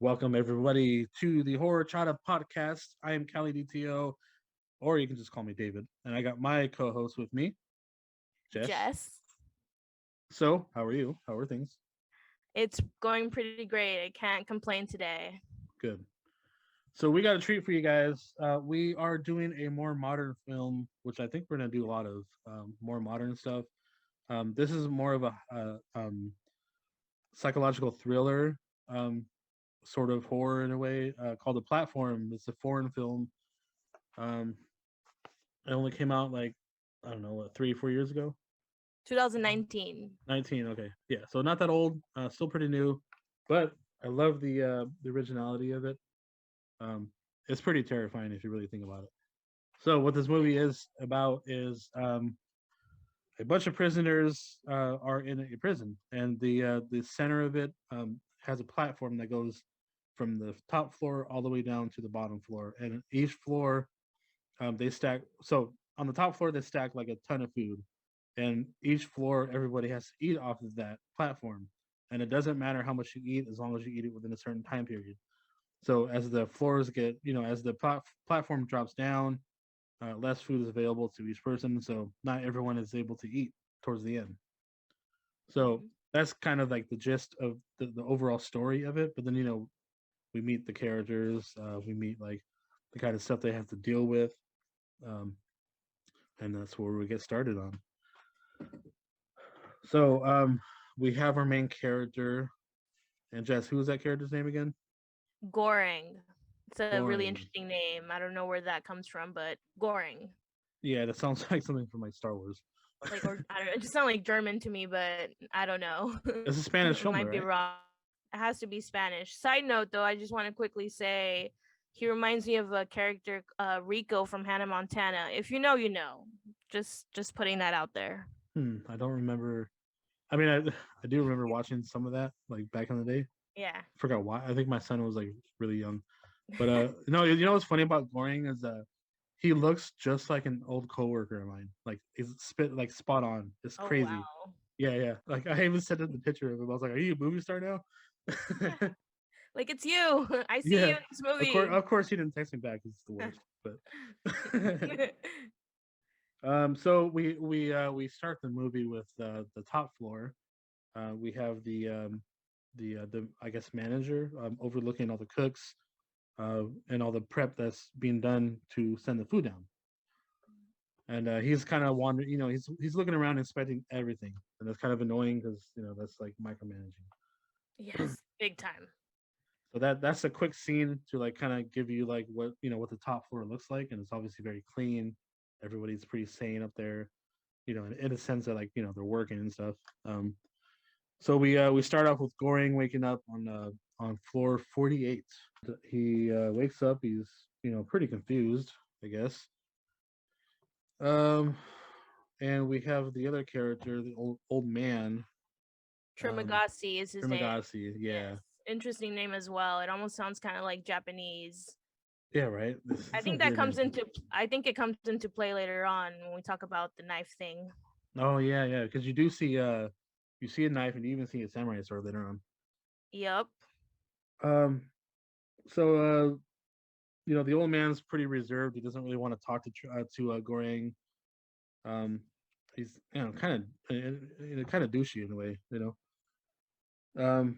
Welcome everybody to the Horror Chata podcast. I am Cali DTO, or you can just call me David. And I got my co-host with me, Jess. Jess. So, how are you? How are things? It's going pretty great. I can't complain today. Good. So we got a treat for you guys. We are doing a more modern film, which I think we're gonna do a lot of more modern stuff. This is more of a psychological thriller, um, sort of horror in a way, called The Platform. It's a foreign film. Um, it only came out like I don't know, what, 3 4 years ago. 2019. 19. Okay, yeah. So not that old. Still pretty new, but I love the originality of it. Um, it's pretty terrifying if you really think about it. So what this movie is about is a bunch of prisoners are in a prison, and the center of it has a platform that goes from the top floor all the way down to the bottom floor, and each floor they stack. So on the top floor they stack like a ton of food, and each floor everybody has to eat off of that platform, and it doesn't matter how much you eat as long as you eat it within a certain time period. So as the floors get, as the platform drops down, less food is available to each person, so not everyone is able to eat towards the end. So Mhm. that's kind of like the gist of the overall story of it. But then we meet the characters, we meet like the kind of stuff they have to deal with, um, and that's where we get started on. So we have our main character, and Jess, who is that character's name again? Goring. It's a really Goring. interesting name. I don't know where that comes from, but Goring. Yeah, that sounds like something from like Star Wars. Like, or I don't know. It just sounds like German to me, but I don't know. It's a Spanish film, though, Might be right? wrong. It has to be Spanish. Side note, though, I just want to quickly say he reminds me of a character, Rico from Hannah Montana. If you know, you know. Just putting that out there. I don't remember. I mean, I do remember watching some of that like back in the day. Yeah. Forgot why. I think my son was like really young. But no, you know what's funny about Goring is he looks just like an old coworker of mine. Like he's spit like spot on. It's Oh crazy. wow. Yeah, yeah. Like I even sent him the picture of him. I was like, "Are you a movie star now?" Like it's you. I see Yeah. you in this movie. Of course, he didn't text me back. It's the worst. But so we start the movie with the top floor. We have the I guess manager overlooking all the cooks and all the prep that's being done to send the food down. And he's kind of wandering, he's looking around inspecting everything, and that's kind of annoying because that's like micromanaging. Yes, big time. So that's a quick scene to like kind of give you like what the top floor looks like, and it's obviously very clean. Everybody's pretty sane up there, in a sense that like they're working and stuff. So we start off with Goring waking up on floor 48. He wakes up. He's pretty confused, I guess. Um, and we have the other character, the old man, um, Trimagasi is his name. Trimagasi. Yeah, Yes. Interesting name as well. It almost sounds kind of like Japanese. yeah, right. I It's a think that weird comes name. into I think it comes into play later on when we talk about the knife thing. Oh yeah, yeah, because you see a knife and you even see a samurai sword later on. Yep. Um, so the old man's pretty reserved. He doesn't really want to talk to Goreng. Um, he's kind of douchey in a way. Um,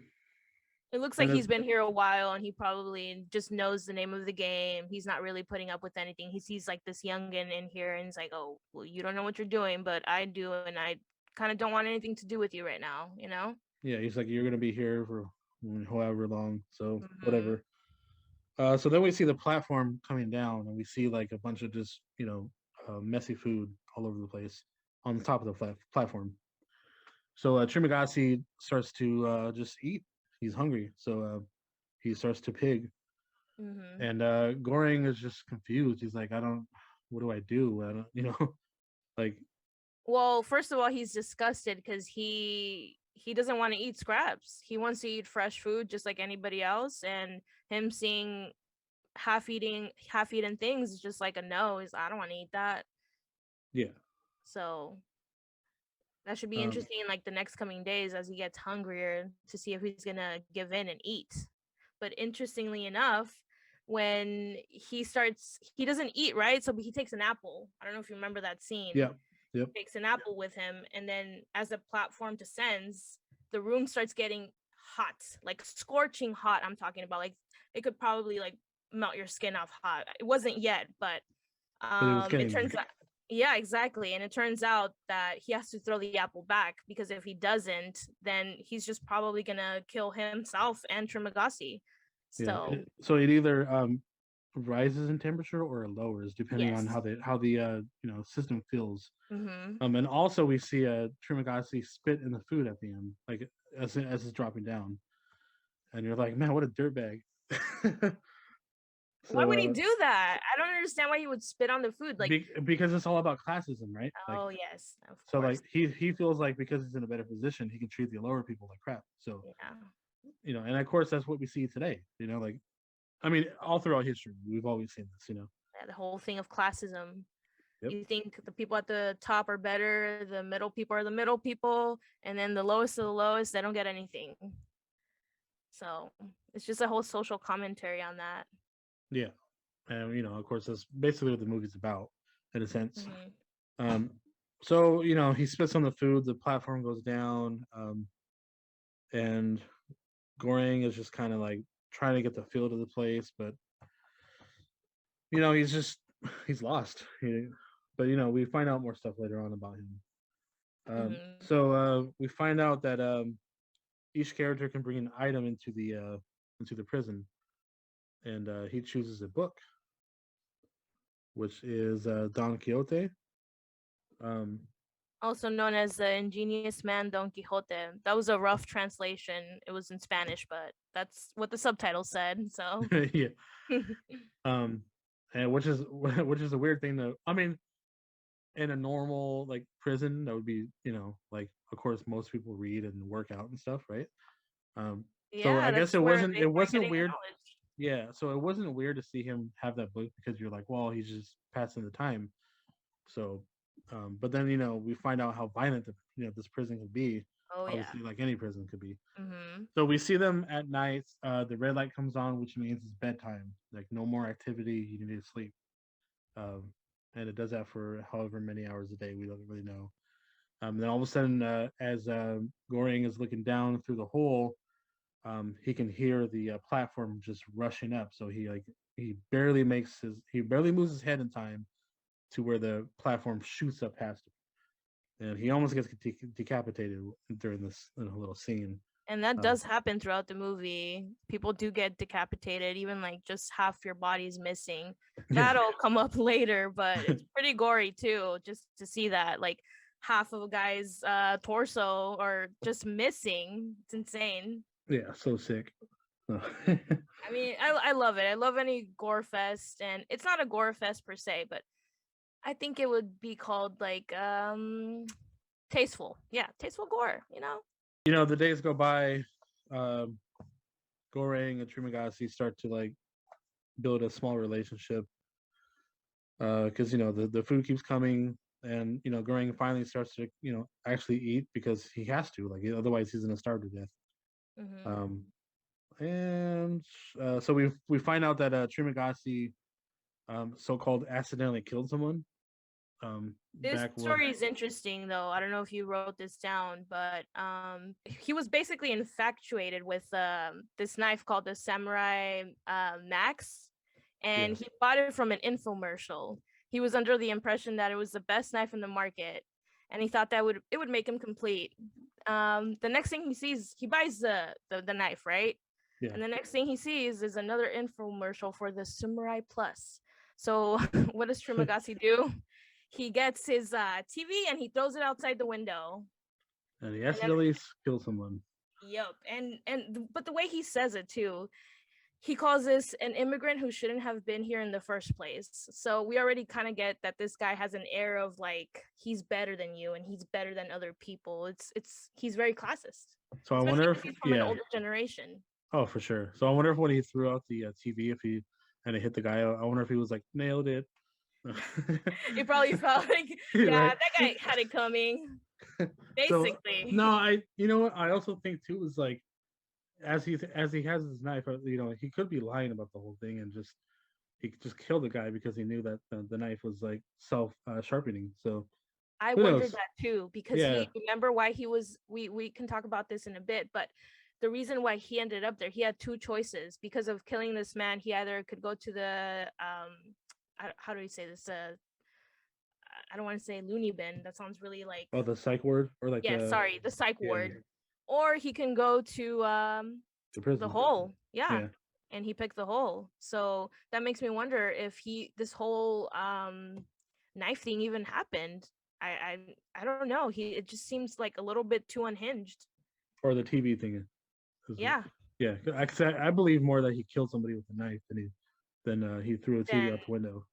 It looks like and he's been here a while and he probably just knows the name of the game. He's not really putting up with anything. He sees like this youngin in here and he's like, "Oh, well, you don't know what you're doing, but I do, and I kind of don't want anything to do with you right now." You know? yeah, he's like, you're gonna be here for however long, so Mm-hmm. whatever. So then we see the platform coming down, and we see like a bunch of just messy food all over the place on the top of the platform. So Trimagasi starts to just eat. He's hungry, so he starts to pig, Mm-hmm. and Goring is just confused. He's like, I don't. What do I do? I don't. Like Well, first of all, he's disgusted because he doesn't want to eat scraps. He wants to eat fresh food just like anybody else, and him seeing half eaten things is just like a no. He's I don't want to eat that. yeah. So that should be Um, interesting in like the next coming days as he gets hungrier to see if he's gonna give in and eat. But interestingly enough, when he doesn't eat, right? So he takes an apple. I don't know if you remember that scene. Yeah. Yep. Takes an apple with him, and then as the platform descends, the room starts getting hot, like scorching hot. I'm talking about, like, it could probably like melt your skin off hot. It wasn't yet, but But it was it getting turns there. out, yeah, exactly. And it turns out that he has to throw the apple back, because if he doesn't, then he's just probably gonna kill himself and Trimagasi. Yeah. So So it either rises in temperature or it lowers depending on yes. how the system feels. Mm-hmm. And also we see Trimagasi spit in the food at the end, like as it's dropping down, and you're like, man, what a dirtbag. Why So would he do that? I don't understand why he would spit on the food. Like, because it's all about classism, right? Like, oh yes, of so course. like he feels like because he's in a better position, he can treat the lower people like crap. So Yeah. and of course that's what we see today. Like, I mean, all throughout history, we've always seen this. Yeah, the whole thing of classism. Yep. You think the people at the top are better, the middle people are the middle people, and then the lowest of the lowest, they don't get anything. So it's just a whole social commentary on that. Yeah. And of course that's basically what the movie's about, in a sense. Mm-hmm. So he spits on the food, the platform goes down, and Goreng is just kind of like trying to get the feel to the place, but he's lost. But we find out more stuff later on about him. Mm-hmm. So we find out that each character can bring an item into the prison, and he chooses a book, which is Don Quixote. Also known as the Ingenious Man Don Quixote. That was a rough translation. It was in Spanish, but that's what the subtitles said. So yeah. And which is a weird thing to. I mean, in a normal like prison, that would be like, of course most people read and work out and stuff, right? So I guess it wasn't weird. Yeah, so it wasn't weird to see him have that book, because you're like, well, he's just passing the time. So, but then we find out how violent this prison could be. Oh Obviously, yeah. like any prison could be. Mm-hmm. So we see them at night. The red light comes on, which means it's bedtime. Like no more activity. You need to sleep. And it does that for however many hours a day. We don't really know. Then all of a sudden, as Goreng is looking down through the hole, he can hear the platform just rushing up. So he barely moves his head in time to where the platform shoots up past him, and he almost gets decapitated during this little scene. And that does happen throughout the movie. People do get decapitated, even like just half your body's missing. That'll come up later, but it's pretty gory too, just to see that like half of a guy's torso or just missing. It's insane. Yeah, so sick. I mean, I love it. I love any gore fest, and it's not a gore fest per se, but I think it would be called like tasteful. Yeah, tasteful gore, The days go by, Goreng and Trimagasi start to like build a small relationship, because the food keeps coming, and Goreng finally starts to actually eat, because he has to, like, otherwise he's gonna starve to death. Mm-hmm. And so we find out that Trimagasi so-called accidentally killed someone. This story is interesting though. I don't know if you wrote this down, but he was basically infatuated with this knife called the Samurai Max, and he bought it from an infomercial. He was under the impression that it was the best knife in the market, and he thought that it would make him complete. The next thing he sees, he buys the knife, right? Yeah. And the next thing he sees is another infomercial for the Samurai Plus. So what does Trimagasi do? He gets his TV and he throws it outside the window. And he accidentally kills someone. Yep. But the way he says it too, he calls this an immigrant who shouldn't have been here in the first place. So we already kind of get that this guy has an air of like he's better than you and he's better than other people. He's very classist. So I wonder if he's from an older generation. Oh, for sure. So I wonder if when he threw out the TV, and it hit the guy, I wonder if he was like, nailed it. He probably felt like, yeah, right? That guy had it coming. Basically. So, no, you know what? I also think too is like, as he has his knife, he could be lying about the whole thing and just he just killed the guy because he knew that the knife was like self sharpening. So I who wondered knows? that too because Yeah. he remember why he was we can talk about this in a bit, but the reason why he ended up there, he had two choices because of killing this man. He either could go to the how do we say this? I don't want to say loony bin. That sounds really like Oh, the psych ward or like yeah, the sorry, the psych yeah ward, or he can go to the the prison. hole. Yeah, Yeah. and he picked the hole. So that makes me wonder if this whole knife thing even happened. I don't know. It just seems like a little bit too unhinged. Or the TV thing. Yeah. Yeah, I believe more that he killed somebody with a knife than he threw a TV Then out the window.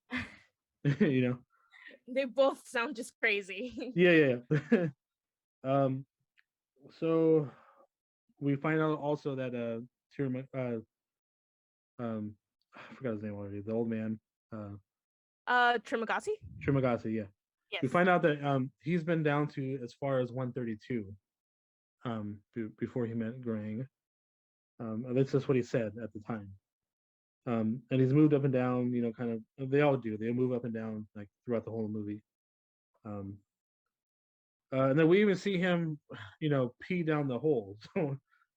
you know? they both sound just crazy. Yeah. um. So we find out also that Tira, I forgot his name already. The old man, Trimagasi? Trimagasi. Yeah. We Yes. find out that he's been down to as far as 132 before he met Grang. That's just what he said at the time. And he's moved up and down, kind of. They all do. They move up and down like throughout the whole movie. Um, and then we even see him, pee down the hole,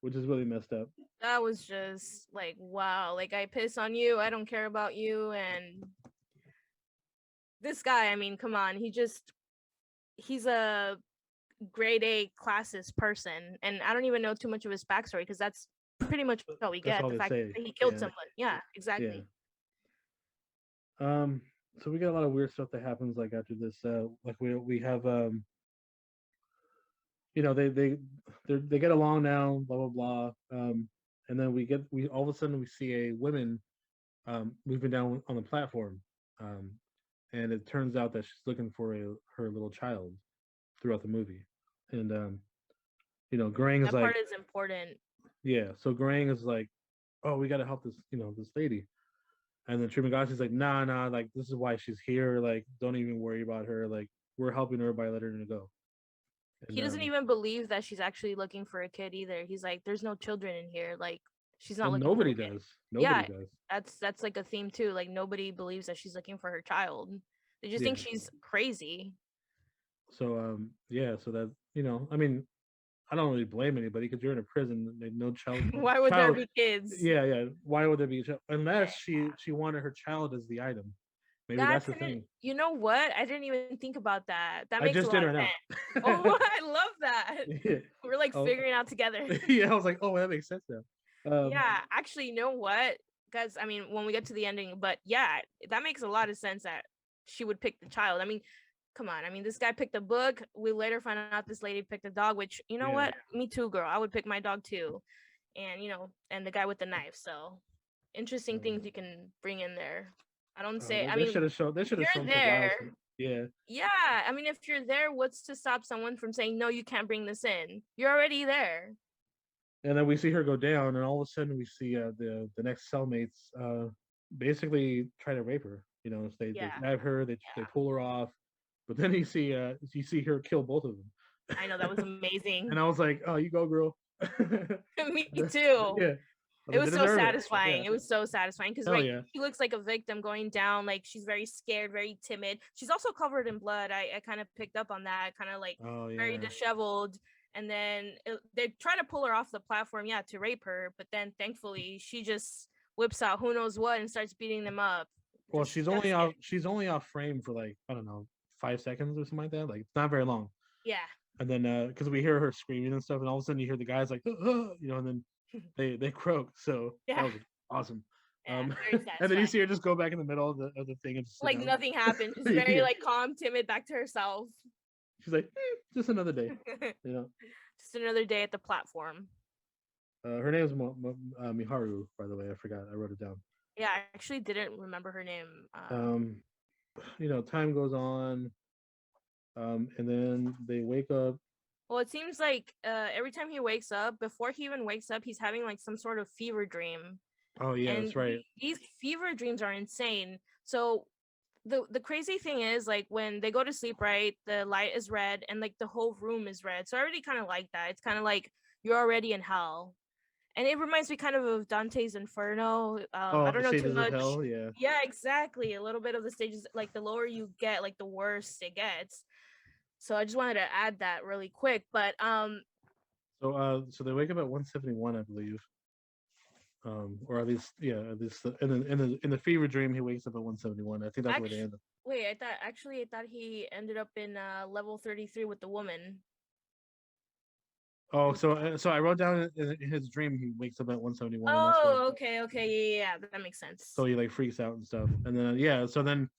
which is really messed up. That was just like wow, like I piss on you, I don't care about you. And this guy, I mean, come on, he's a grade A classist person, and I don't even know too much of his backstory because that's pretty much all we That's get. all The they fact say. that he killed Yeah, someone. Yeah, yeah. exactly. So we got a lot of weird stuff that happens like after this. Like we have they get along now, blah blah blah. And then we all of a sudden we see a woman moving down on the platform. Um, and it turns out that she's looking for her little child throughout the movie. And Grang is That like, part is important. yeah. So Grang is like, oh, we got to help this lady. And then Trimagachi's like, nah, like this is why she's here. Like, don't even worry about her. Like, we're helping her by letting her go. And He doesn't even believe that she's actually looking for a kid either. He's like, there's no children in here. Like, she's not well, looking for a nobody kid. does. Nobody Yeah, does. that's like a theme too. Like nobody believes that she's looking for her child. They just think Yeah. she's crazy. So yeah. So that I mean, I don't really blame anybody because you're in a prison. No child. Why would there Child. be kids? Yeah. Why would there be a child? Unless she wanted her child as the item. Maybe that's the thing. You know what? I didn't even think about that. That I makes a just lot did of right now. sense. Oh, I love that. Yeah. We're like Oh, figuring out together. yeah. I was like, oh, that makes sense now. Yeah, actually, you know what? Because I mean, when we get to the ending, but yeah, that makes a lot of sense that she would pick the child. I mean, come on. I mean, this guy picked a book. We later find out this lady picked a dog, which you know Yeah. what? Me too, girl. I would pick my dog too. And and the guy with the knife. So interesting things you can bring in there. I don't say. I They mean, should have shown. They should have you're shown some there. wild. Yeah. Yeah, I mean, if you're there, what's to stop someone from saying no? You can't bring this in. You're already there. And then we see her go down, and all of a sudden we see the next cellmates basically try to rape her. So they grab her, they pull her off, but then you see her kill both of them. I know that was amazing. And I was like, oh, you go, girl. Me too. Yeah. It was so satisfying. Yeah. It was so satisfying because she looks like a victim going down. Like she's very scared, very timid. She's also covered in blood. I kind of picked up on that. Kind of like very disheveled. And then they try to pull her off the platform, to rape her. But then thankfully she just whips out who knows what and starts beating them up. Well, she's only off frame for like, I don't know, 5 seconds or something like that. Like it's not very long. Yeah. And then because we hear her screaming and stuff, and all of a sudden you hear the guys like, and then they croak. So that was awesome. Yeah, and then you see her just go back in the middle of the thing and just like nothing happened. Just very like calm, timid, back to herself. She's like, just another day, Just another day at the platform. Her name is Miharu, by the way. I forgot. I wrote it down. Yeah, I actually didn't remember her name. Time goes on, and then they wake up. Well, it seems like every time he wakes up, before he even wakes up, he's having like some sort of fever dream. Oh yeah, and that's right. These fever dreams are insane. So the crazy thing is, like, when they go to sleep, right, the light is red and like the whole room is red. So I already kind of like that. It's kind of like you're already in hell. And it reminds me kind of Dante's Inferno. I Oh, don't the know too stages of much. hell. Yeah. Yeah, exactly. A little bit of the stages, like the lower you get, like the worse it gets. So I just wanted to add that really quick. But So they wake up at 171, I believe. Or at least, yeah, at least in the fever dream, he wakes up at 171. I think that's where they actually, end up. wait, I thought he ended up in level 33 with the woman. Oh, so I wrote down in his dream he wakes up at 171, and that's what. Oh, okay, yeah, that makes So sense. he like freaks out and stuff, and then yeah, so then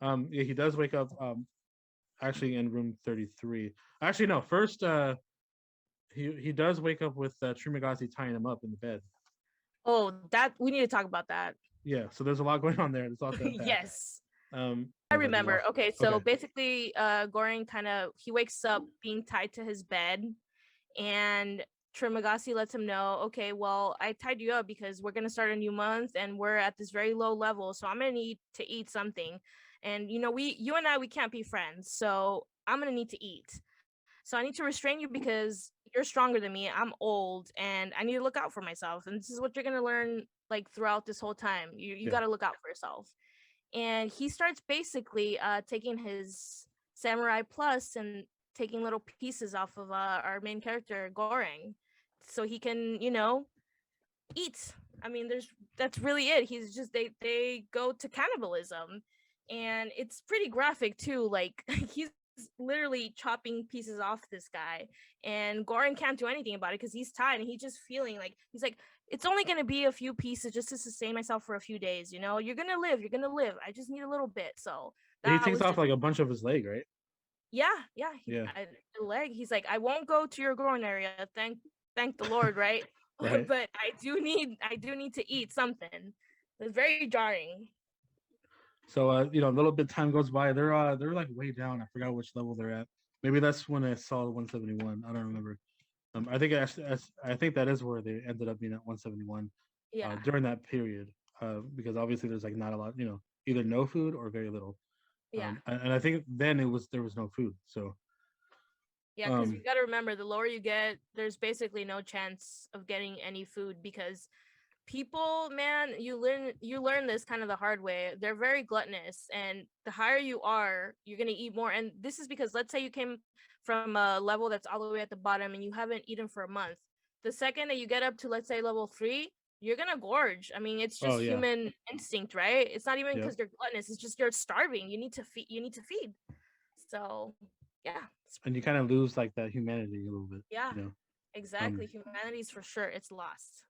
yeah, he does wake up actually in room 33. Actually, no, first he does wake up with Trimagasi tying him up in the bed. Oh, that we need to talk about that. Yeah, so there's a lot going on there. It's all to unpack. Yes. I That we remember. lost. Okay, so Okay. basically, Goring kind of he wakes up being tied to his bed, and Trimagasi lets him know, okay, well, I tied you up because we're gonna start a new month and we're at this very low level, so I'm gonna need to eat something. And you and I, we can't be friends, so I'm gonna need to eat. So I need to restrain you because you're stronger than me. I'm old and I need to look out for myself. And this is what you're gonna learn like throughout this whole time. You Yeah. gotta look out for yourself. And he starts basically taking his Samurai Plus and taking little pieces off of our main character Goring, so he can eat. I mean, that's really it. He's just they go to cannibalism, and it's pretty graphic too. Like he's literally chopping pieces off this guy, and Goran can't do anything about it because he's tied and he's just feeling like he's like, it's only gonna be a few pieces just to sustain myself for a few days. You're gonna live. You're gonna live. I just need a little bit. So He that takes was off just like a bunch of his leg, right? yeah. Yeah. The leg. He's like, I won't go to your groin area. Thank the Lord, right? Right. But I do need to eat something. It's very jarring. So a little bit time goes by. They're like way down. I forgot which level they're at. Maybe that's when I saw 171. I don't remember. I think actually, I think that is where they ended up being at 171 Yeah. during that period. Because obviously there's like not a lot, either no food or very little. Yeah. And I think then there was no food. So Yeah, because you um, got to remember, the lower you get, there's basically no chance of getting any food because people, man, you learn this kind of the hard way. They're very gluttonous, and the higher you are, you're gonna eat more. And this is because let's say you came from a level that's all the way at the bottom and you haven't eaten for a month. The second that you get up to, let's say, level 3, you're gonna gorge. I mean, it's oh just yeah, human instinct, right? It's not even yep. because you're gluttonous, it's just you're starving. You need to feed. So yeah, And you kind of lose like that humanity a little bit, yeah, you know. exactly. Humanity's for sure. It's lost.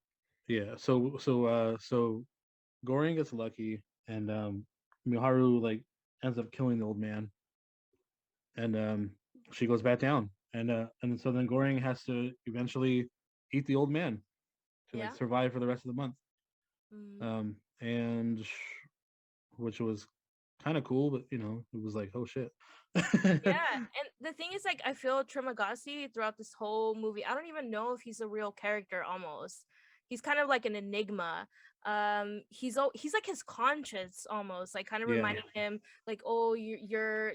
Yeah. So Goring gets lucky, and Miharu like ends up killing the old man, and she goes back down, and so then Goring has to eventually eat the old man to like Yeah. survive for the rest of the month. Mm. And which was kind of cool, but it was like, oh shit. Yeah, and the thing is, like, I feel Trimagasi throughout this whole movie, I don't even know if he's a real character almost. He's kind of like an enigma. He's like his conscience almost, like kind of Yeah. reminding him, like, oh, you're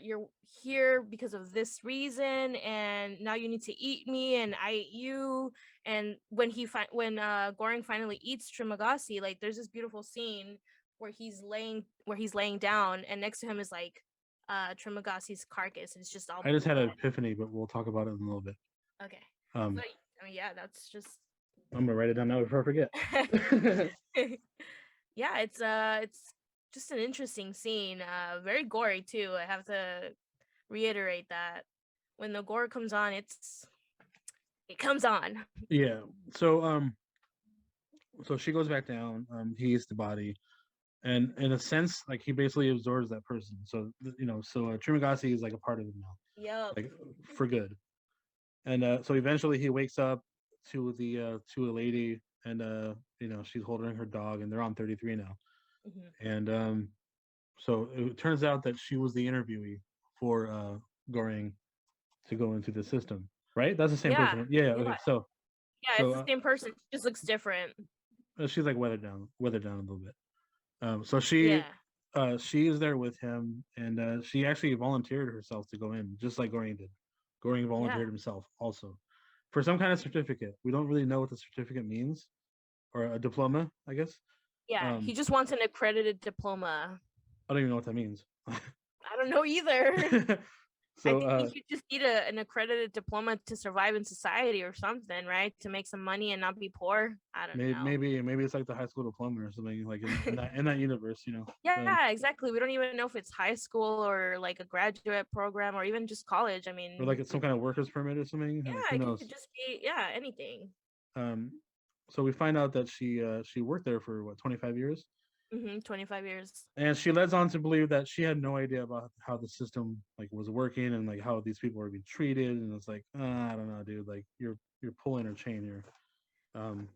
here because of this reason, and now you need to eat me, and I eat you. And when Goring finally eats Trimagasi, like, there's this beautiful scene where he's laying down, and next to him is like Trimagasi's carcass, and it's just all I just had an blood. epiphany, but we'll talk about it in a little bit. Okay. Um, But I mean, yeah, that's just I'm gonna write it down now before I forget. yeah, it's just an interesting scene. Very gory too. I have to reiterate that when the gore comes on, it comes on. Yeah. So she goes back down. He eats the body, and in a sense, like he basically absorbs that person. So Trimagasi is like a part of him now, Yup. like for good. And so eventually he wakes up to a lady, and she's holding her dog, and they're on 33 now. Mhm. And so it turns out that she was the interviewee for Goring to go into the system, right? That's the same Yeah. person. Yeah. Yeah. Okay. So Yeah, so it's the same person. She just looks different. she's like weathered down a little bit. So Yeah. she is there with him, and she actually volunteered herself to go in, just like Goring did. Goring Yeah. volunteered himself also for some kind of certificate. We don't really know what the certificate means, or a diploma, I guess. Yeah, he Um, just wants an accredited diploma. I don't even know what that means. I don't know either. I So think you just need an accredited diploma to survive in society or something, right? To make some money and not be poor. I don't know. maybe it's like the high school diploma or something, like in that universe, you know. Yeah, exactly. We don't even know if it's high school or like a graduate program or even just college. I Or mean, like it's some kind of worker's permit or something. yeah, Who it could knows? just be anything. Um, so we find out that she worked there for what 25 years, 25 years. and she lets on to believe that she had no idea about how the system like was working and like how these people were being treated. And it's like, I don't know, dude. Like you're pulling her chain here. Um,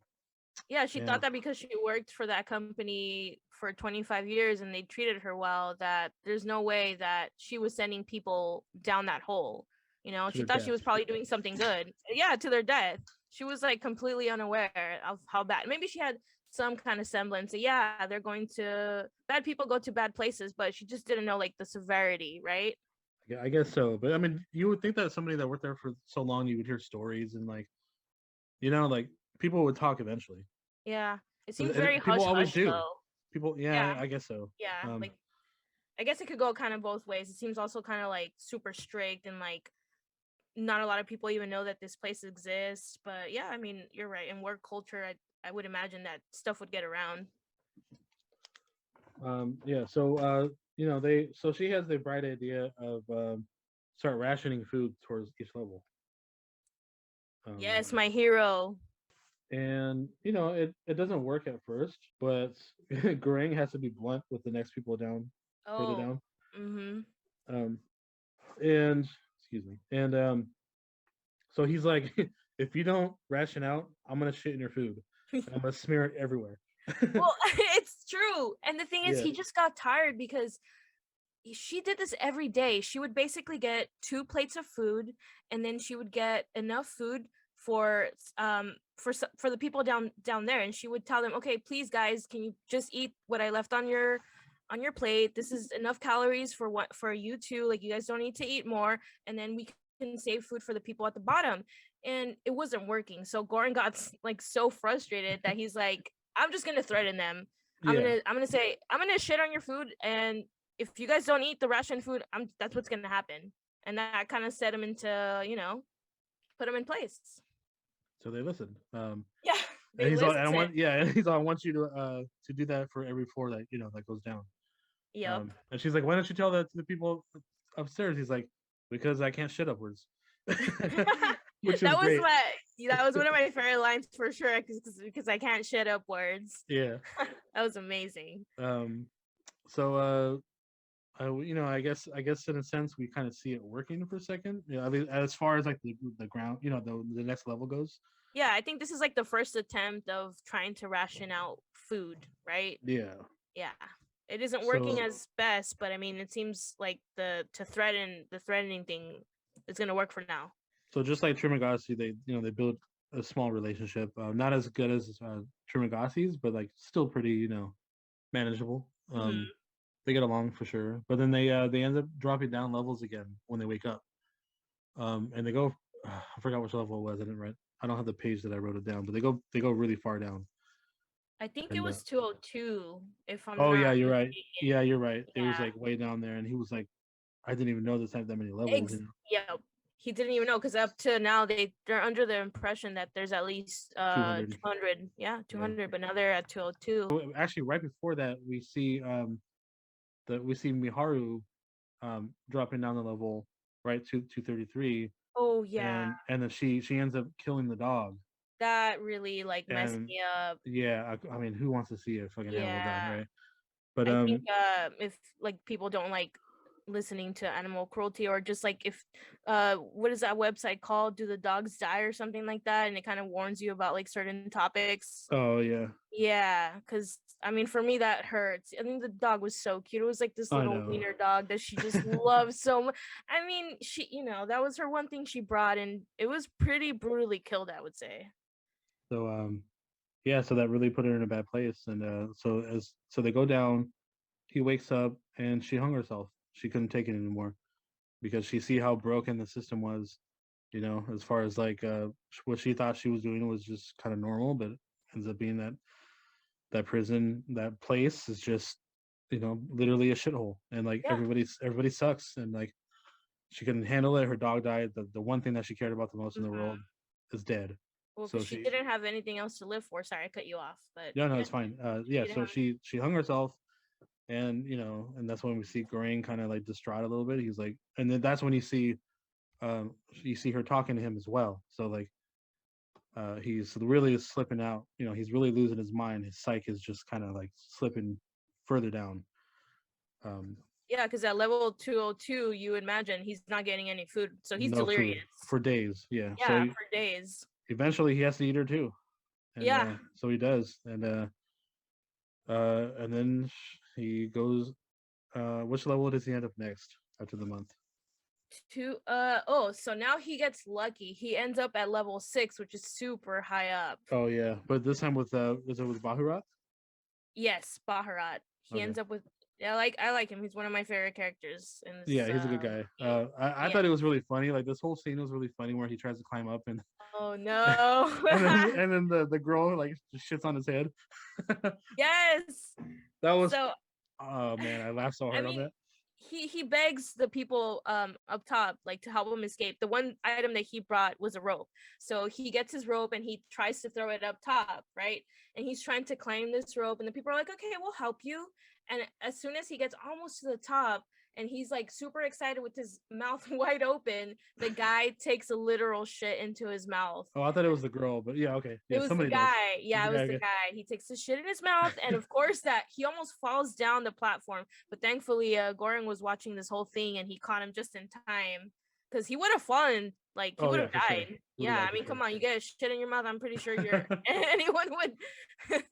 Yeah, she yeah, thought that because she worked for that company for 25 years and they treated her well, that there's no way that she was sending people down that hole. You know, to she their thought she death. was probably doing something good. Yeah, to their death. She was like completely unaware of how bad. Maybe she had some kind of semblance. Yeah, they're going to bad people go to bad places, but she just didn't know like the severity, right? Yeah, I guess so. But I mean, you would think that somebody that worked there for so long, you would hear stories and like, like people would talk eventually. Yeah. It 'Cause seems very people hush always hush do. though. People, Yeah. yeah, I guess so. Yeah. Um, Like I guess it could go kind of both ways. It seems also kind of like super strict and like not a lot of people even know that this place exists. But yeah, I mean, you're right. In work culture, I would imagine that stuff would get around. yeah. So, so she has the bright idea of start rationing food towards each level. Um, Yes, my hero. and it doesn't work at first, but Goreng has to be blunt with the next people down, further Oh, down. mm-hmm. Um, and excuse me, and so he's like, if you don't ration out, I'm gonna shit in your food. And I'm gonna smear it everywhere. Well, it's true. And the thing is, Yeah, he just got tired because she did this every day. She would basically get 2 plates of food, and then she would get enough food for the people down there, and she would tell them, okay, please guys, can you just eat what I left on your plate? This is enough calories for what for you two. Like, you guys don't need to eat more, and then we can save food for the people at the bottom. And it wasn't working, so Goran got like so frustrated that he's like, I'm just gonna threaten them. yeah. I'm gonna say I'm gonna shit on your food, and if you guys don't eat the ration food, that's what's gonna happen. And that kind of set him into, put him in place. So they listened. Yeah, And they he's all, listened I to him. want, yeah, and he's all, I want you to do that for every floor that that goes down. Yep. And she's like, why don't you tell that to the people upstairs? He's like, because I can't shit upwards, which is that was great. that was one of my favorite lines for sure, because I can't shit upwards. Yeah. That was amazing. So I guess in a sense we kind of see it working for a second. Yeah, I mean, as far as like the ground, the next level goes. Yeah, I think this is like the first attempt of trying to ration out food, right? Yeah. Yeah. It isn't working So as best, but I mean, it seems like the threatening thing is gonna work for now. so just like Trimagasi, they build a small relationship, not as good as Trimagasi's, but like still pretty manageable. Hmm. They get along for sure, but then they end up dropping down levels again when they wake up. And they go, I forgot which level it was. I don't have the page that I wrote it down, but they go really far down. I think it And was 202, if I'm oh yeah, not you're right. mistaken. Yeah, you're right. It was Yeah. like way down there, and he was like, I didn't even know this had that many levels. Yeah. He didn't even know, because up to now they're under the impression that there's at least 200. 200. Yeah, Yeah. 200, but now they're at 202. Actually, right before that, we see Miharu dropping down the level right to 233, Oh yeah. and then she ends up killing the dog. That really like messed And me up. yeah, I mean, who wants to see a fucking animal die, Yeah. right? But I think if like people don't like listening to animal cruelty, or just like if what is that website called? Do the dogs die or something like that? And it kind of warns you about like certain topics. oh yeah, Yeah, because I mean, for me that hurts. I mean, the dog was so cute. It was like this I little know. wiener dog that she just loves so much. I mean, she, that was her one thing she brought, and it was pretty brutally killed, I would say. So yeah, so that really put her in a bad place, and so they go down. He wakes up, and she hung herself. She couldn't take it anymore because she see how broken the system was. As far as like what she thought she was doing was just kind of normal, but ends up being that prison, that place is just, literally a shithole, and like Yeah. everybody sucks, and like she couldn't handle it. Her dog died. The one thing that she cared about the most in the Mhm. world is dead. Well, So because she she, didn't have anything else to live for. Sorry, I cut you off, but yeah, no, yeah, it's fine. she Yeah, didn't so have. she hung herself, and and that's when we see Goring kind of like distraught a little bit. He's like, and then that's when you see her talking to him as well. So like, he's really slipping out. He's really losing his mind. His psyche is just kind of like slipping further down. Um, Yeah, because at level 202, you imagine he's not getting any food, so he's no food delirious. for days. Yeah. So Yeah, for days. eventually he has to eat her too, and Yeah, so he does, and then he goes. Which level does he end up next after the month? so now he gets lucky. He ends up at level 6, which is super high up. Oh yeah, but this time with is it with Bahurat? Yes, Baharat. He Okay. ends up with. Yeah, I like him. He's one of my favorite characters in this Yeah, he's a good guy. game. I Yeah. thought it was really funny. Like this whole scene was really funny where he tries to climb up and Oh no. and then the girl like just shits on his head. Yes. That was, So oh man, I laughed so I hard on mean, that. he begs the people up top like to help him escape. The one item that he brought was a rope. So he gets his rope and he tries to throw it up top, right? And he's trying to climb this rope and the people are like, "Okay, we'll help you." And as soon as he gets almost to the top and he's like super excited with his mouth wide open, the guy takes a literal shit into his mouth. Oh, I thought it was the girl, but yeah, okay, It yeah, was the somebody does. guy. Yeah, it was the Okay. guy. He takes the shit in his mouth, and of course that he almost falls down the platform. But thankfully, Goring was watching this whole thing, and he caught him just in time, because he would have fallen. Like he Oh would yeah, have for sure. died. Would have Yeah, died I for mean, sure. come on, you get shit in your mouth. I'm pretty sure you're anyone would.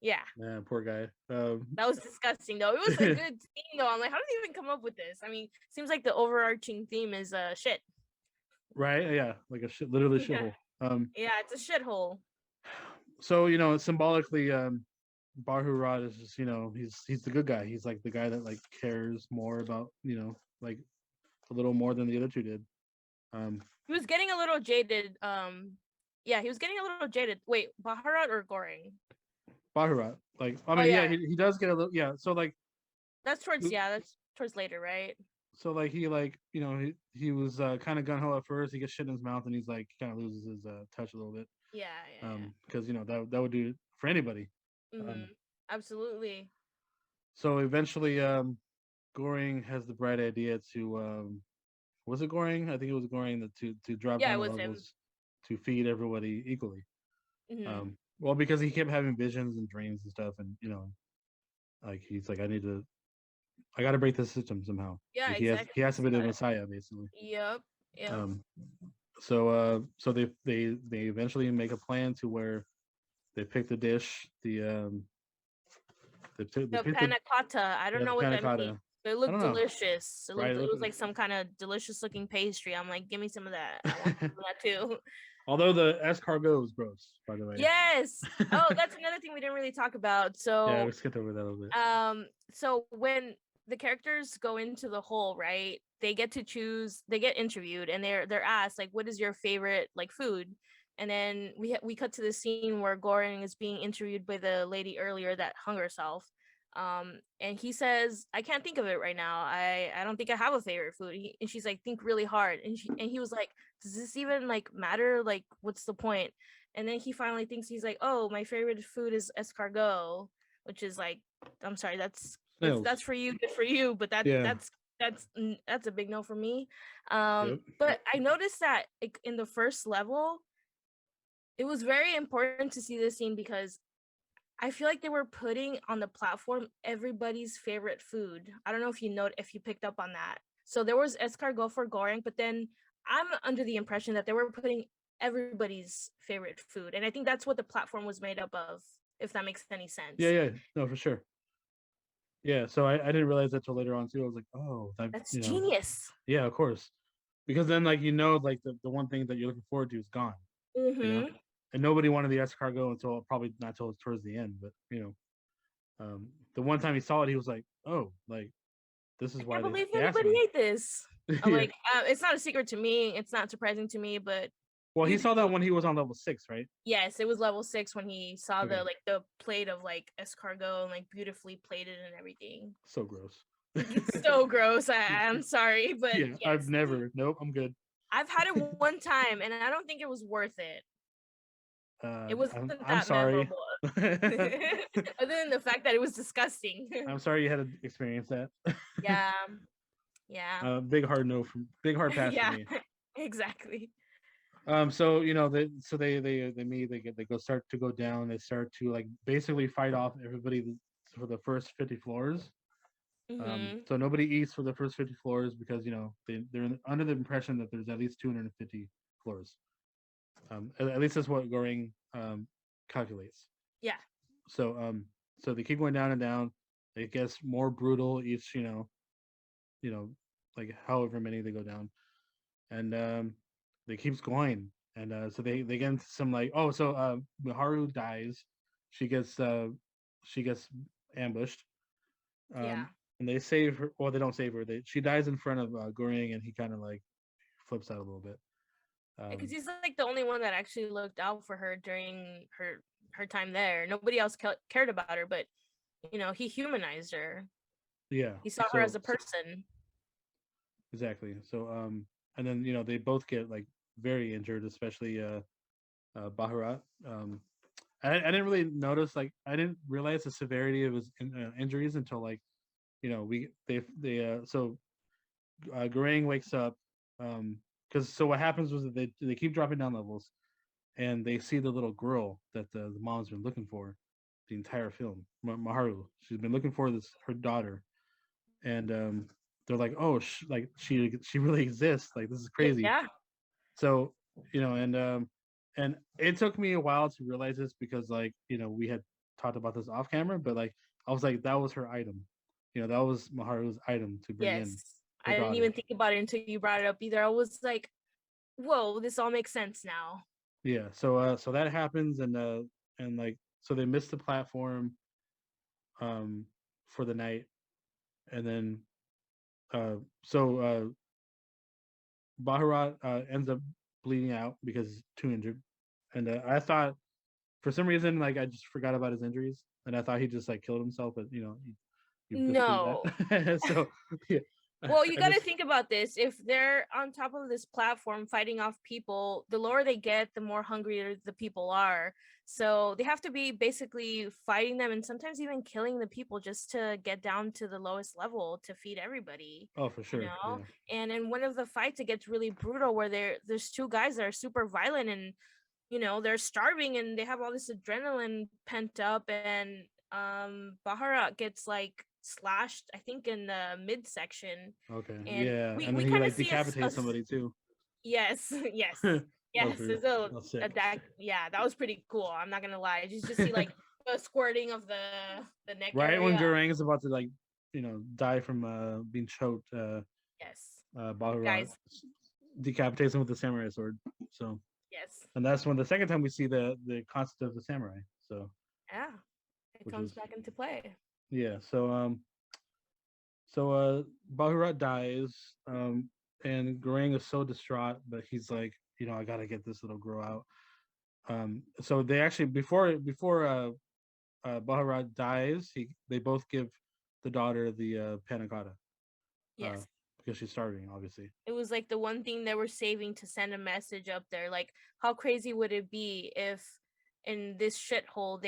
Yeah, Man, poor guy. that was disgusting though. It was a good scene though. I'm like, how did he even come up with this? I mean, seems like the overarching theme is shit. right? Yeah, like a literally Yeah, shithole. Um, yeah, it's a shithole. so symbolically, Bahurat is just he's the good guy. He's like the guy that like cares more about like a little more than the other two did. Um, He was getting a little jaded. Yeah, he was getting a little jaded. Wait, Baharat or Goring? Bahurat, like I Oh mean, yeah, yeah, he does get a little, yeah. So like that's towards later, right? he like he was kind of gun ho at first. He gets shit in his mouth and he's like kind of loses his touch a little bit. Yeah, yeah, Because that would do it for anybody. yeah. Um, Absolutely. so eventually, Goring has the bright idea to was it Goring? I think it was Goring that to drop Yeah, down it the was him. levels to feed everybody equally. Hmm. Well, because he kept having visions and dreams and stuff, and like he's like, I got to break the system somehow. Yeah, Like exactly. he has to He's be the got it. Messiah, basically. Yep. Yep. Um, so they eventually make a plan to where they pick the dish, they The pick panna cotta. I don't the know what panna that means. cotta. But it I looked don't know, delicious. It right? looked. It was like some kind of delicious looking pastry. I'm like, give me some of that. I want some of that too. Although the escargot is gross, by the way. Yes. Oh, that's another thing we didn't really talk about. Yeah, So we skipped over that a little bit. so when the characters go into the hole, right, they get to choose, they get interviewed and they're asked like, what is your favorite like food? And then we cut to the scene where Goring is being interviewed by the lady earlier that hung herself, and he says, I can't think of it right now. I don't think I have a favorite food. And she's like, think really hard. And he was like, does this even like matter? Like, what's the point? And then he finally thinks, he's like, oh, my favorite food is escargot, which is like, I'm sorry, Snails. that's for you, good for you, but Yeah. that's a big no for me. Yep. But I noticed that like, in the first level, it was very important to see this scene because I feel like they were putting on the platform everybody's favorite food. I don't know if you picked up on that. So there was escargot for Goring, but then I'm under the impression that they were putting everybody's favorite food, and I think that's what the platform was made up of. If that makes any Yeah, sense. yeah, no, for sure. Yeah, so I didn't realize that till later on too. I was like, oh, that That's genius. yeah, of course, because then like like the one thing that you're looking forward to is gone, you know, Mm-hmm. and nobody wanted the escargot until probably not till towards the end, but the one time he saw it, he was like, oh, like this is I why can't believe they asked anybody me. ate this. I'm Yeah, like, it's not a secret to me. It's not surprising to me, but Well, he saw that when he was on level 6, right? Yes, it was level 6 when he saw Okay. the plate of like escargot and like beautifully plated and everything. So gross. It's so gross. I'm sorry, but Yeah, I've yes, never. Nope, I'm good. I've had it one time and I don't think it was worth it. It wasn't I'm that sorry. memorable. Other than the fact that it was disgusting. I'm sorry you had to experience that. Yeah. Yeah. Big hard pass for Yeah. me. Exactly. So they meet, they go start to go down, they start to like basically fight off everybody for the first 50 floors. Mhm. So nobody eats for the first 50 floors because they're under the impression that there's at least 250 floors. At least that's what Goring calculates. Yeah. So so they keep going down and down. It gets more brutal each, you know, like however many they go down, and they keeps going, and so they get into some like, oh, so Miharu dies, she gets ambushed, Yeah. and they save her. Well, they don't save her. She dies in front of Goring, and he kind of like flips out a little bit. Because he's like the only one that actually looked out for her during her time there. Nobody else cared about her, but he humanized her. Yeah. He saw her as So a person. exactly. So and then they both get like very injured, especially Baharat. I didn't really notice, like I didn't realize the severity of his injuries until like we they so Garang wakes up, because so what happens was that they keep dropping down levels, and they see the little girl that the mom's been looking for the entire film, Maharu. She's been looking for her daughter, and they're like, oh, like she really exists. Like this is crazy. Yeah. So and it took me a while to realize this because like we had talked about this off camera, but like I was like that was her item. That was Maharu's item to bring in Yes. her I didn't daughter. even think about it until you brought it up either. I was like, whoa, this all makes sense now. Yeah. So that happens, and like so they miss the platform um for the night, and then so Baharat ends up bleeding out because he's too injured, and I thought for some reason like I just forgot about his injuries, and I thought he just like killed himself, but you disprove No. that. So yeah, Well, you I got to just think about this. If they're on top of this platform fighting off people, the lower they get, the more hungrier the people are. So they have to be basically fighting them and sometimes even killing the people just to get down to the lowest level to feed everybody, oh for you sure, know? yeah, And in one of the fights, it gets really brutal where there's two guys that are super violent and, they're starving and they have all this adrenaline pent up and Baharat gets like slashed, I think in the midsection, okay, and yeah, we and then we he kind of like see decapitates somebody too. yes, yes, that was yes. pretty, There's a, that was a sick. that yeah, that was pretty cool. I'm not gonna lie. You just see like the squirting of the neck Right when area. Garang is about to like die from being choked, Yes, Baharat guys. decapitates him with the samurai sword. So, Yes, and that's when the second time we see the concept of the samurai. So, yeah. It which comes was back into play. yeah. So Baharat dies, and Garang is so distraught, but he's like, I gotta get this little girl out. So they actually before Baharat dies, they both give the daughter the panna cotta, uh, Yes. because she's starving, obviously. It was like the one thing they were saving to send a message up there. Like, how crazy would it be if in this shithole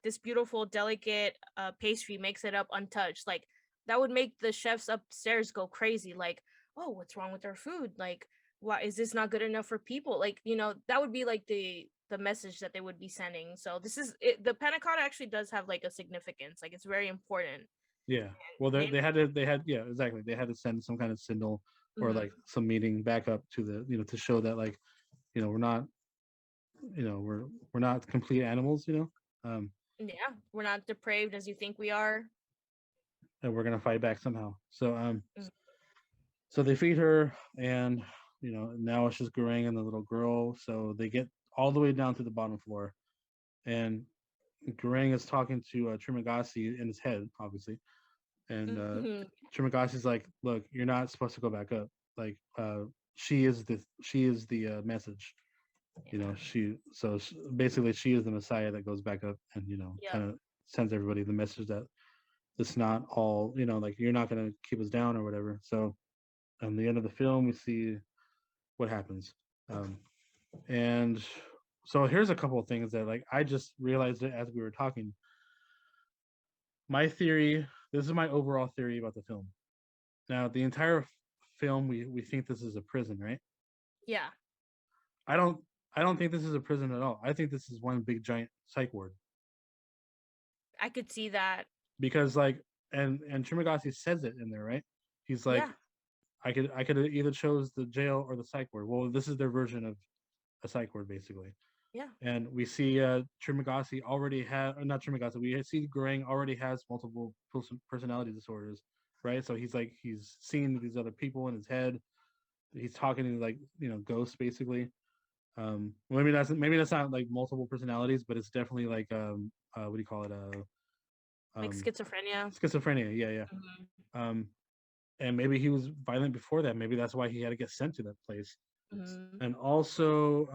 this beautiful delicate pastry makes it up untouched? Like that would make the chefs upstairs go crazy. Like, oh, what's wrong with our food? Like, why is this not good enough for people? Like, that would be like the message that they would be sending. So this is it, the panna cotta actually does have like a significance. Like it's very important. Yeah. Well, Him, they had yeah, exactly. They had to send some kind of signal or mhm. like some meeting back up to the to show that like we're not we're not complete animals, Yeah, we're not depraved as you think we are. and we're gonna fight back somehow. So Mm. so they feed her, and now it's just Garang and the little girl. So they get all the way down to the bottom floor, and Garang is talking to Trimagasi in his head, obviously, and Mhm. Trimagasi's like, "Look, you're not supposed to go back up. Like, she is the message. Yeah. Basically she is the Messiah that goes back up and Yep. kind of sends everybody the message that it's not all like you're not gonna keep us down or whatever. So at the end of the film, we see what happens. Um, and so here's a couple of things that like I just realized it as we were talking. My theory. This is my overall theory about the film. Now, the entire film, we think this is a prison, right? Yeah. I don't. I don't think this is a prison at all. I think this is one big giant psych ward I could see that. because like and Trimagasi says it in there, right? He's like, Yeah. I could have either chose the jail or the psych ward. Well, this is their version of a psych ward, basically. Yeah. And we see Trimagasi already have not Trimagasi. We see Goreng already has multiple personality disorders, right? So he's seeing these other people in his head. He's talking to like ghosts, basically. Maybe that's not like multiple personalities, but it's definitely like what do you call it? Like schizophrenia. Schizophrenia. Yeah, yeah. Mhm. Um, and maybe he was violent before that. Maybe that's why he had to get sent to that place. Mhm. And also,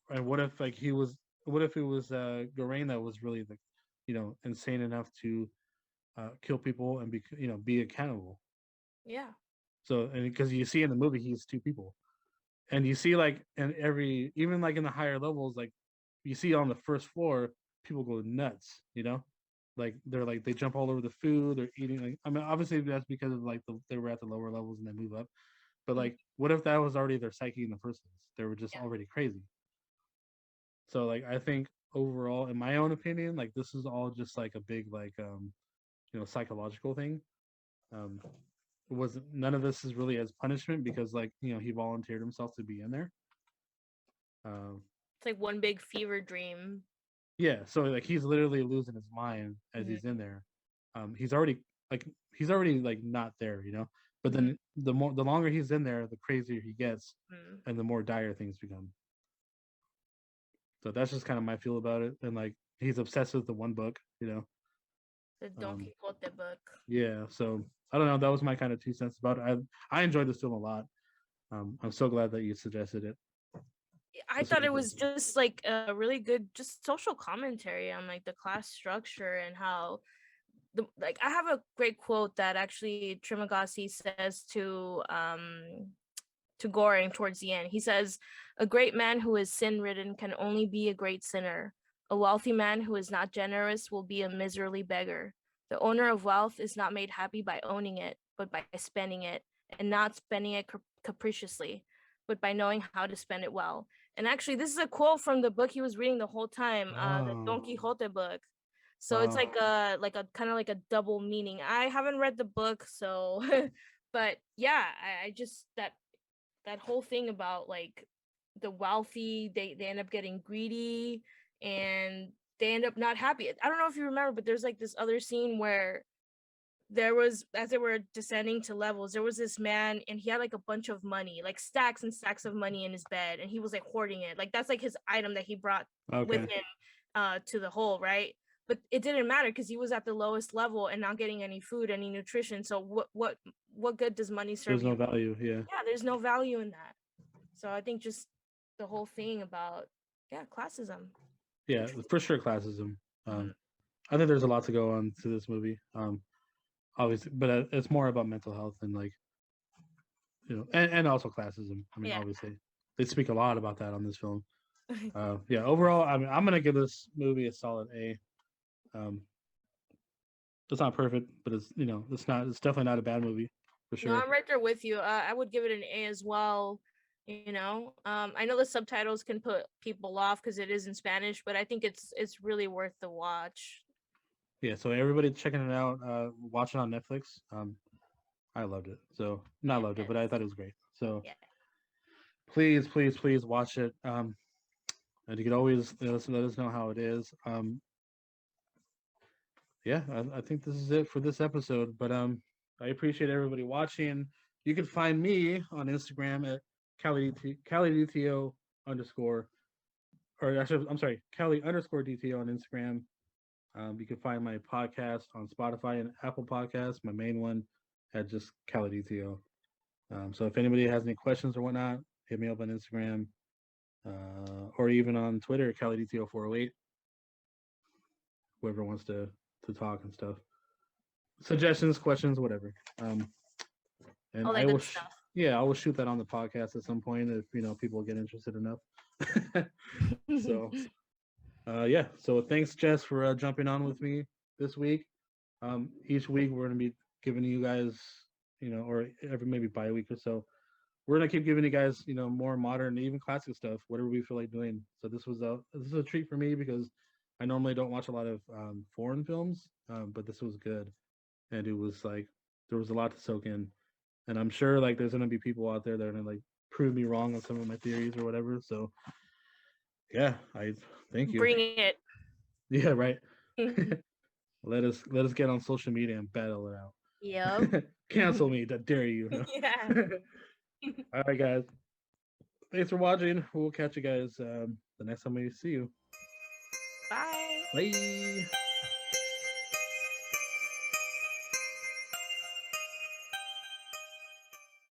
and what if like he was? What if it was Garain that was really like, insane enough to kill people and be accountable? Yeah. So, and because you see in the movie, he's two people, and you see like in every, even like in the higher levels, like you see on the first floor, people go nuts. Like they jump all over the food. They're eating. Like, I mean, obviously that's because of like they were at the lower levels and they move up. But Mhm. like, what if that was already their psyche in the first place? They were just Yeah. already crazy. So like I think overall, in my own opinion, like this is all just like a big like psychological thing. Um it was None of this is really as punishment because like he volunteered himself to be in there. Um It's like one big fever dream. yeah, so like he's literally losing his mind as Mhm. he's in there. He's already like not there, But Mhm. then the longer he's in there, the crazier he gets Mhm. and the more dire things become. So that's just kind of my feel about it. And like he's obsessed with the one book. The Don Um, Quixote book. yeah, so I don't know. That was my kind of 2 cents about it. I enjoyed this film a lot. I'm so glad that you suggested it. I This was thought it was interesting. just like a really good, just social commentary on like the class structure and how like I have a great quote that actually Trimagasi says to Goring towards the end. He says, "A great man who is sin-ridden can only be a great sinner. A wealthy man who is not generous will be a miserly beggar. The owner of wealth is not made happy by owning it, but by spending it, and not spending it capriciously, but by knowing how to spend it well." And actually, this is a quote from the book he was reading the whole time, the Oh, Don Quixote book. So it's wow. like a kind of like a double meaning. I haven't read the book, so but yeah, I just that whole thing about like the wealthy, they end up getting greedy and they end up not happy. I don't know if you remember, but there's like this other scene where there was, as they were descending to levels, there was this man and he had like a bunch of money, like stacks and stacks of money in his bed, and he was like hoarding it. Like that's like his item that he brought with Okay. him to the hole, right? But it didn't matter because he was at the lowest level and not getting any food, any nutrition. So what good does money serve There's no you? value. Yeah. Yeah, there's no value in that. So I think just the whole thing about, yeah, classism. Yeah, Interesting. for sure, classism. Mhm. I think there's a lot to go on to this movie. Obviously, but it's more about mental health and like and also classism. I mean, Yeah. obviously, they speak a lot about that on this film. Yeah, overall, I mean, I'm gonna give this movie a solid A. Um, it's not perfect, but it's not. It's definitely not a bad movie for No, sure. I'm right there with you. I would give it an A as well. I know the subtitles can put people off because it is in Spanish, but I think it's really worth the watch. Yeah, so everybody checking it out, watch it on Netflix. I loved it. So not loved it, but I Yes. thought it was great. So Yeah. please, please, please watch it. And you can always let us know how it is. Yeah, I think this is it for this episode. But I appreciate everybody watching. You can find me on Instagram at CaliDTO underscore, or actually, I'm sorry, Cali underscore DTO on Instagram. You can find my podcast on Spotify and Apple Podcasts. My main one at just CaliDTO. So if anybody has any questions or whatnot, hit me up on Instagram or even on Twitter, CaliDTO408. Whoever wants to talk and stuff, suggestions, questions, whatever. And All that I will, good stuff. I will shoot that on the podcast at some point if people get interested enough. So, yeah. So thanks, Jess, for jumping on with me this week. Each week we're gonna be giving you guys, or every maybe bi week or so, we're gonna keep giving you guys, more modern, even classic stuff, whatever we feel like doing. So this is a treat for me because I normally don't watch a lot of foreign films, but this was good, and it was like there was a lot to soak in, and I'm sure like there's gonna be people out there that are gonna like prove me wrong on some of my theories or whatever. So yeah, I thank you. Bring it. Yeah, right. Let us get on social media and battle it out. Yep. Cancel me, that dare you. No? Yeah. All right, guys. Thanks for watching. We'll catch you guys the next time we see you. Bye. Bye.